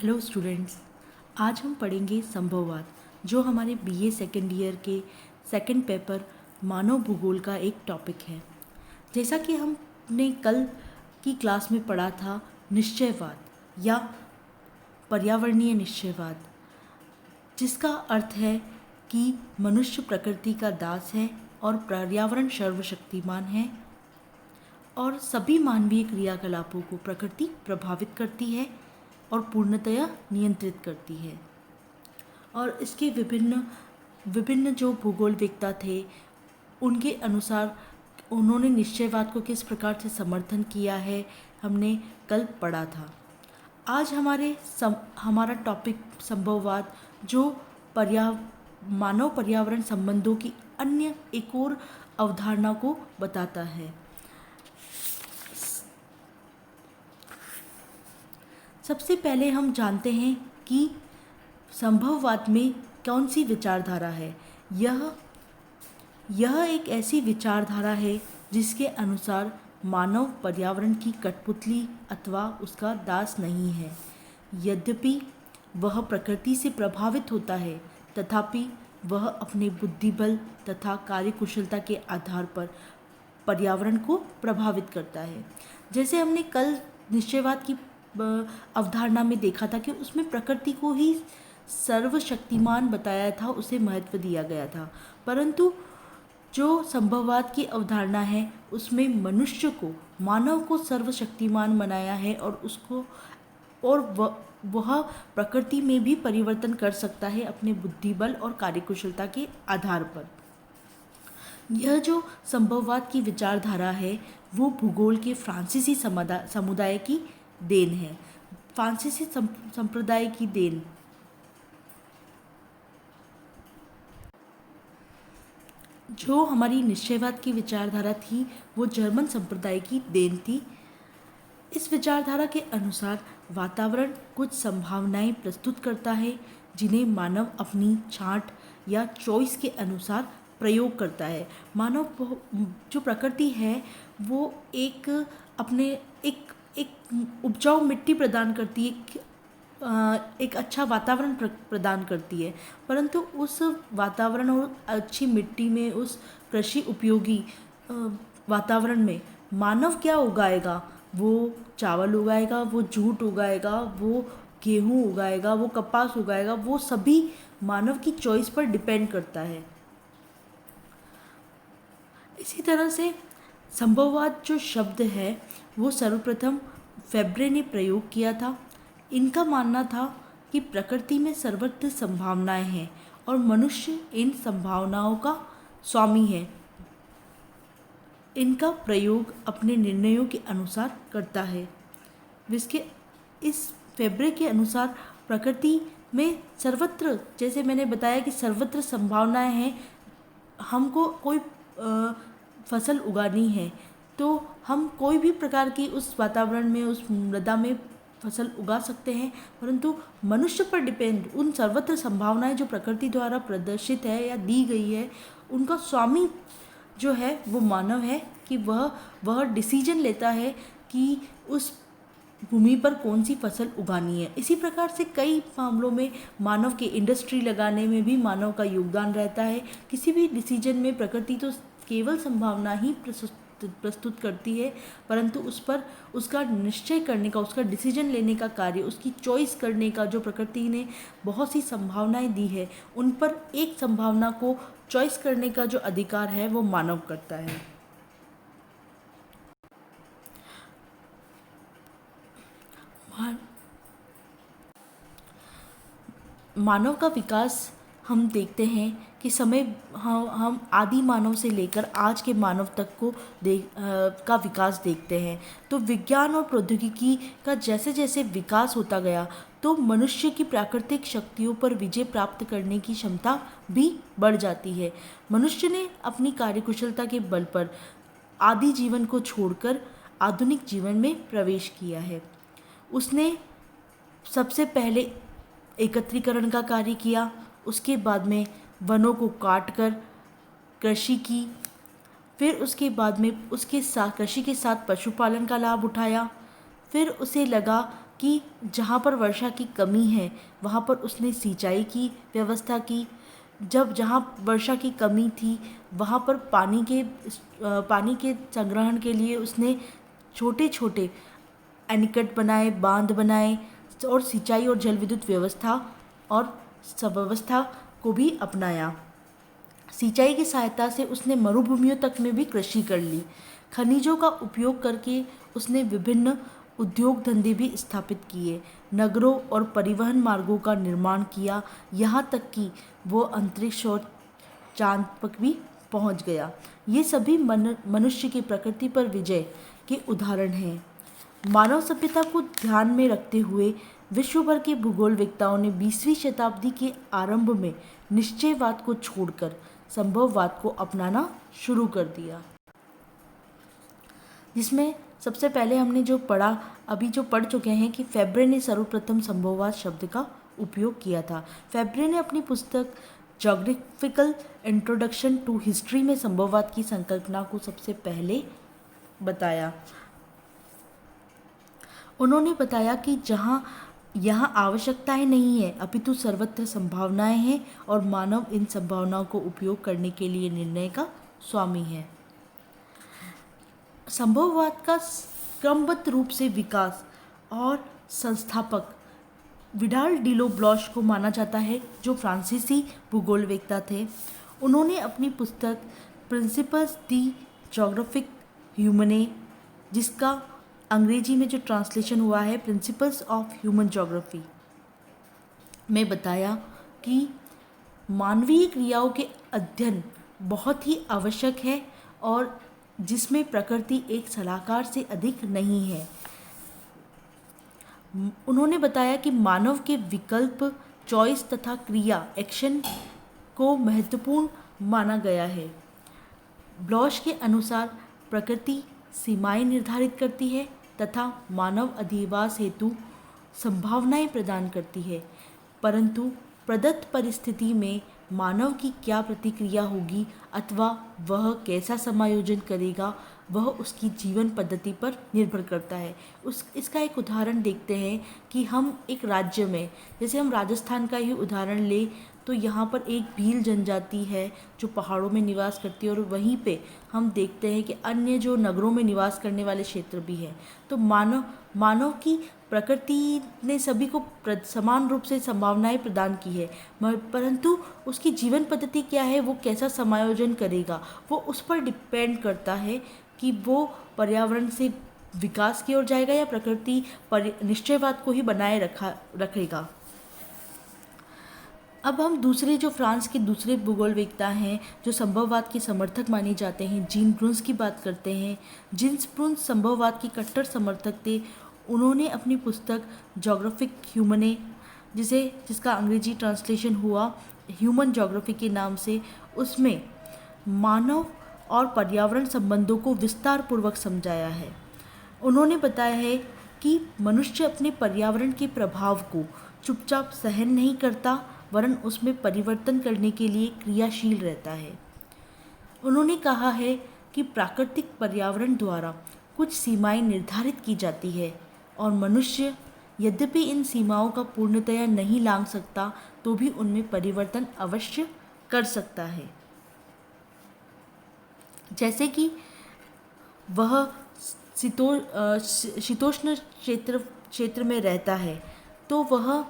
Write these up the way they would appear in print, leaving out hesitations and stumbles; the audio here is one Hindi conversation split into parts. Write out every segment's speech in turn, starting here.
हेलो स्टूडेंट्स, आज हम पढ़ेंगे संभववाद जो हमारे बीए सेकेंड ईयर के सेकंड पेपर मानव भूगोल का एक टॉपिक है। जैसा कि हमने कल की क्लास में पढ़ा था निश्चयवाद या पर्यावरणीय निश्चयवाद, जिसका अर्थ है कि मनुष्य प्रकृति का दास है और पर्यावरण सर्वशक्तिमान है और सभी मानवीय क्रियाकलापों को प्रकृति प्रभावित करती है और पूर्णतया नियंत्रित करती है। और इसके विभिन्न विभिन्न जो भूगोलवेत्ता थे उनके अनुसार उन्होंने निश्चयवाद को किस प्रकार से समर्थन किया है, हमने कल पढ़ा था। आज हमारा टॉपिक संभववाद जो मानव पर्यावरण संबंधों की अन्य एक और अवधारणा को बताता है। सबसे पहले हम जानते हैं कि संभववाद में कौन सी विचारधारा है। यह एक ऐसी विचारधारा है जिसके अनुसार मानव पर्यावरण की कठपुतली अथवा उसका दास नहीं है। यद्यपि वह प्रकृति से प्रभावित होता है, तथापि वह अपने बुद्धिबल तथा कार्यकुशलता के आधार पर पर्यावरण को प्रभावित करता है। जैसे हमने कल निश्चयवाद की अवधारणा में देखा था कि उसमें प्रकृति को ही सर्वशक्तिमान बताया था, उसे महत्व दिया गया था। परंतु जो संभववाद की अवधारणा है उसमें मनुष्य को, मानव को सर्वशक्तिमान बनाया है और वह प्रकृति में भी परिवर्तन कर सकता है अपने बुद्धिबल और कार्यकुशलता के आधार पर। यह जो संभववाद की विचारधारा है वो भूगोल के फ्रांसीसी समुदाय की देन है, फ्रांसीसी संप्रदाय की देन। जो हमारी निश्चयवाद की विचारधारा थी वो जर्मन संप्रदाय की देन थी। इस विचारधारा के अनुसार वातावरण कुछ संभावनाएं प्रस्तुत करता है जिन्हें मानव अपनी छांट या चॉइस के अनुसार प्रयोग करता है। मानव जो प्रकृति है वो एक उपजाऊ मिट्टी प्रदान करती है, एक अच्छा वातावरण प्रदान करती है, परंतु उस वातावरण और अच्छी मिट्टी में, उस कृषि उपयोगी वातावरण में मानव क्या उगाएगा? वो चावल उगाएगा, वो जूट उगाएगा, वो गेहूँ उगाएगा, वो कपास उगाएगा। वो सभी मानव की चॉइस पर डिपेंड करता है। इसी तरह से संभववाद जो शब्द है वो सर्वप्रथम फेब्रे ने प्रयोग किया था। इनका मानना था कि प्रकृति में सर्वत्र संभावनाएं हैं और मनुष्य इन संभावनाओं का स्वामी है। इनका प्रयोग अपने निर्णयों के अनुसार करता है। इस फेब्रे के अनुसार प्रकृति में सर्वत्र, जैसे मैंने बताया कि सर्वत्र संभावनाएं हैं, हमको कोई फसल उगानी है तो हम कोई भी प्रकार की उस वातावरण में, उस मृदा में फसल उगा सकते हैं, परंतु मनुष्य पर डिपेंड उन सर्वत्र संभावनाएं जो प्रकृति द्वारा प्रदर्शित है या दी गई है, उनका स्वामी जो है वो मानव है कि वह डिसीजन लेता है कि उस भूमि पर कौन सी फसल उगानी है। इसी प्रकार से कई मामलों में मानव के इंडस्ट्री लगाने में भी मानव का योगदान रहता है। किसी भी डिसीजन में प्रकृति तो केवल संभावना ही प्रस्तुत करती है, परंतु उस पर उसका निश्चय करने का, उसका डिसीजन लेने का कार्य, उसकी चॉइस करने का जो प्रकृति ने बहुत सी संभावनाएं दी है, उन पर एक संभावना को चॉइस करने का जो अधिकार है वो मानव करता है। मानव का विकास हम देखते हैं कि हम आदि मानव से लेकर आज के मानव तक का विकास देखते हैं। तो विज्ञान और प्रौद्योगिकी का जैसे जैसे विकास होता गया तो मनुष्य की प्राकृतिक शक्तियों पर विजय प्राप्त करने की क्षमता भी बढ़ जाती है। मनुष्य ने अपनी कार्यकुशलता के बल पर आदि जीवन को छोड़कर आधुनिक जीवन में प्रवेश किया है। उसने सबसे पहले एकत्रीकरण का कार्य किया, उसके बाद में वनों को काटकर कृषि की, फिर उसके बाद में उसके साथ कृषि के साथ पशुपालन का लाभ उठाया। फिर उसे लगा कि जहाँ पर वर्षा की कमी है वहाँ पर उसने सिंचाई की व्यवस्था की। जहाँ वर्षा की कमी थी वहाँ पर पानी के संग्रहण के लिए उसने छोटे छोटे एनीकट बनाए, बांध बनाए और सिंचाई और जल विद्युत व्यवस्था और व्यवस्था को भी अपनाया। सिंचाई की सहायता से उसने मरुभूमियों तक में भी कृषि कर ली। खनिजों का उपयोग करके उसने विभिन्न उद्योग धंधे भी स्थापित किए, नगरों और परिवहन मार्गों का निर्माण किया, यहाँ तक कि वो अंतरिक्ष और चांद तक भी पहुँच गया। ये सभी मनुष्य की प्रकृति पर विजय के उदाहरण हैं। मानव सभ्यता को ध्यान में रखते हुए विश्व भर के भूगोलवेत्ताओं ने 20वीं शताब्दी के आरंभ में निश्चयवाद को छोड़कर संभववाद को अपनाना शुरू कर दिया, जिसमें सबसे पहले हमने जो पढ़ा, अभी जो पढ़ चुके हैं कि फेब्रे ने सर्वप्रथम संभववाद शब्द का उपयोग किया था। फेब्रे ने अपनी पुस्तक ज्योग्राफिकल इंट्रोडक्शन टू हिस्ट्री में संभववाद की संकल्पना को सबसे पहले बताया। उन्होंने बताया कि यहाँ आवश्यकताएं नहीं है अपितु सर्वत्र संभावनाएं हैं और मानव इन संभावनाओं को उपयोग करने के लिए निर्णय का स्वामी है। संभववाद का क्रमबद्ध रूप से विकास और संस्थापक विडाल डिलो ब्लॉश को माना जाता है, जो फ्रांसीसी भूगोलवेत्ता थे। उन्होंने अपनी पुस्तक प्रिंसिपल्स दी ज्योग्राफिक ह्यूमने, जिसका अंग्रेजी में जो ट्रांसलेशन हुआ है प्रिंसिपल्स ऑफ ह्यूमन ज्योग्राफी, में बताया कि मानवीय क्रियाओं के अध्ययन बहुत ही आवश्यक है और जिसमें प्रकृति एक सलाहकार से अधिक नहीं है। उन्होंने बताया कि मानव के विकल्प, चॉइस तथा क्रिया, एक्शन को महत्वपूर्ण माना गया है। ब्लॉश के अनुसार प्रकृति सीमाएं निर्धारित करती है तथा मानव अधिवास हेतु संभावनाएं प्रदान करती है, परंतु प्रदत्त परिस्थिति में मानव की क्या प्रतिक्रिया होगी अथवा वह कैसा समायोजन करेगा, वह उसकी जीवन पद्धति पर निर्भर करता है। इसका एक उदाहरण देखते हैं कि हम एक राज्य में, जैसे हम राजस्थान का ही उदाहरण लें, तो यहाँ पर एक भील जनजाति है जो पहाड़ों में निवास करती है और वहीं पे हम देखते हैं कि अन्य जो नगरों में निवास करने वाले क्षेत्र भी हैं। तो मानव की प्रकृति ने सभी को समान रूप से संभावनाएं प्रदान की है, परंतु उसकी जीवन पद्धति क्या है, वो कैसा समायोजन करेगा, वो उस पर डिपेंड करता है कि वो पर्यावरण से विकास की ओर जाएगा या प्रकृति निश्चयवाद को ही बनाए रखेगा। अब हम दूसरे जो फ्रांस के दूसरे भूगोलवेत्ता हैं जो संभववाद के समर्थक माने जाते हैं, जीन ब्रून्स की बात करते हैं। जीन ब्रून्स संभववाद के कट्टर समर्थक थे। उन्होंने अपनी पुस्तक ज्योग्राफिक ह्यूमने, जिसका अंग्रेजी ट्रांसलेशन हुआ ह्यूमन ज्योग्राफी के नाम से, उसमें मानव और पर्यावरण संबंधों को विस्तार पूर्वक समझाया है। उन्होंने बताया है कि मनुष्य अपने पर्यावरण के प्रभाव को चुपचाप सहन नहीं करता, वरन उसमें परिवर्तन करने के लिए क्रियाशील रहता है। उन्होंने कहा है कि प्राकृतिक पर्यावरण द्वारा कुछ सीमाएं निर्धारित की जाती है और मनुष्य यद्यपि इन सीमाओं का पूर्णतया नहीं लांघ सकता, तो भी उनमें परिवर्तन अवश्य कर सकता है। जैसे कि वह शीतोष्ण क्षेत्र में रहता है, तो वह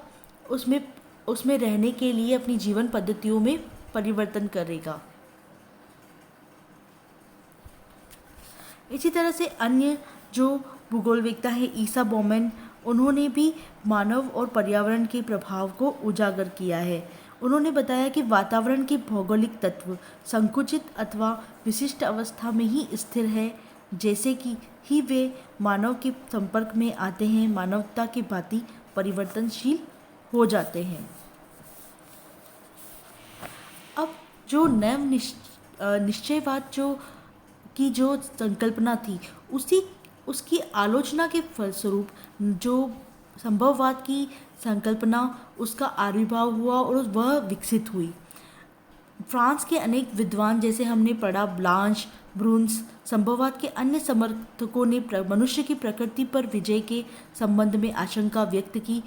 उसमें रहने के लिए अपनी जीवन पद्धतियों में परिवर्तन करेगा। इसी तरह से अन्य जो भूगोलवेत्ता है ईसा बॉमेन, उन्होंने भी मानव और पर्यावरण के प्रभाव को उजागर किया है। उन्होंने बताया कि वातावरण के भौगोलिक तत्व संकुचित अथवा विशिष्ट अवस्था में ही स्थिर है, जैसे कि ही वे मानव के संपर्क में आते हैं, मानवता के भांति परिवर्तनशील हो जाते हैं। अब जो नव निश्चयवाद जो संकल्पना थी, उसकी आलोचना के फलस्वरूप जो संभववाद की संकल्पना, उसका आविर्भाव हुआ और वह विकसित हुई। फ्रांस के अनेक विद्वान, जैसे हमने पढ़ा ब्लांश, ब्रून्स संभववाद के अन्य समर्थकों ने मनुष्य की प्रकृति पर विजय के संबंध में आशंका व्यक्त की।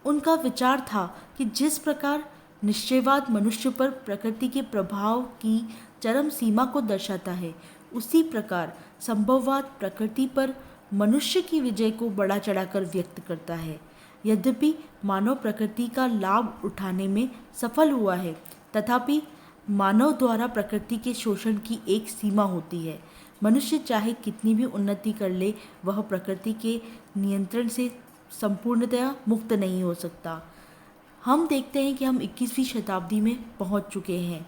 उनका विचार था कि जिस प्रकार निश्चयवाद मनुष्य पर प्रकृति के प्रभाव की चरम सीमा को दर्शाता है, उसी प्रकार संभववाद प्रकृति पर मनुष्य की विजय को बढ़ा चढ़ाकर व्यक्त करता है। यद्यपि मानव प्रकृति का लाभ उठाने में सफल हुआ है, तथापि मानव द्वारा प्रकृति के शोषण की एक सीमा होती है। मनुष्य चाहे कितनी भी उन्नति कर ले, वह प्रकृति के नियंत्रण से संपूर्णतया मुक्त नहीं हो सकता। हम देखते हैं कि हम 21वीं शताब्दी में पहुंच चुके हैं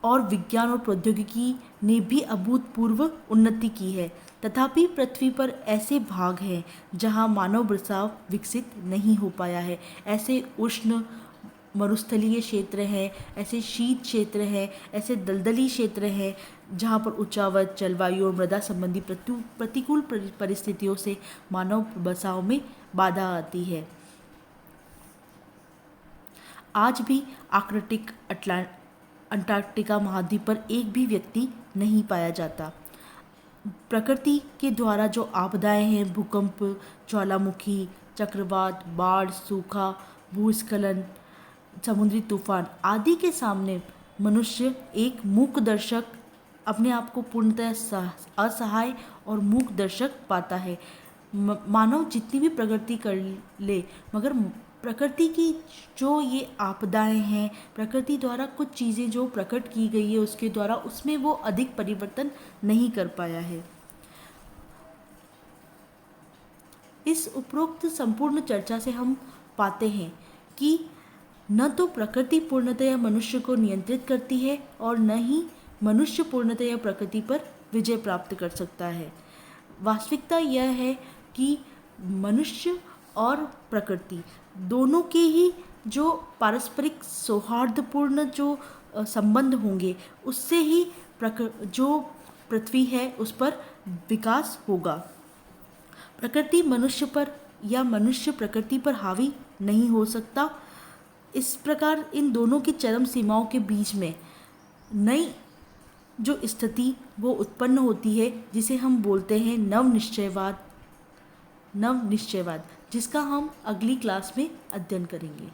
और विज्ञान और प्रौद्योगिकी ने भी अभूतपूर्व उन्नति की है, तथापि पृथ्वी पर ऐसे भाग हैं जहां मानव बसाव विकसित नहीं हो पाया है। ऐसे उष्ण मरुस्थलीय क्षेत्र हैं, ऐसे शीत क्षेत्र हैं, ऐसे दलदली क्षेत्र हैं जहाँ पर उच्चावच जलवायु और मृदा संबंधी प्रतिकूल परिस्थितियों से मानव बसाव में बाधा आती है। आज भी आर्कटिक अंटार्कटिका महाद्वीप पर एक भी व्यक्ति नहीं पाया जाता। प्रकृति के द्वारा जो आपदाएं हैं, भूकंप, ज्वालामुखी, चक्रवात, बाढ़, सूखा, भूस्खलन, समुद्री तूफान आदि के सामने मनुष्य एक मूक दर्शक, अपने आप को पूर्णतः असहाय और मूक दर्शक पाता है। मानव जितनी भी प्रगति कर ले, मगर प्रकृति की जो ये आपदाएं हैं, प्रकृति द्वारा कुछ चीज़ें जो प्रकट की गई है उसके द्वारा, उसमें वो अधिक परिवर्तन नहीं कर पाया है। इस उपरोक्त संपूर्ण चर्चा से हम पाते हैं कि न तो प्रकृति पूर्णतया मनुष्य को नियंत्रित करती है और न ही मनुष्य पूर्णतया प्रकृति पर विजय प्राप्त कर सकता है। वास्तविकता यह है कि मनुष्य और प्रकृति दोनों के ही जो पारस्परिक सौहार्दपूर्ण जो संबंध होंगे, उससे ही जो पृथ्वी है उस पर विकास होगा। प्रकृति मनुष्य पर या मनुष्य प्रकृति पर हावी नहीं हो सकता। इस प्रकार इन दोनों की चरम सीमाओं के बीच में नई जो स्थिति वो उत्पन्न होती है, जिसे हम बोलते हैं नव निश्चयवाद, जिसका हम अगली क्लास में अध्ययन करेंगे।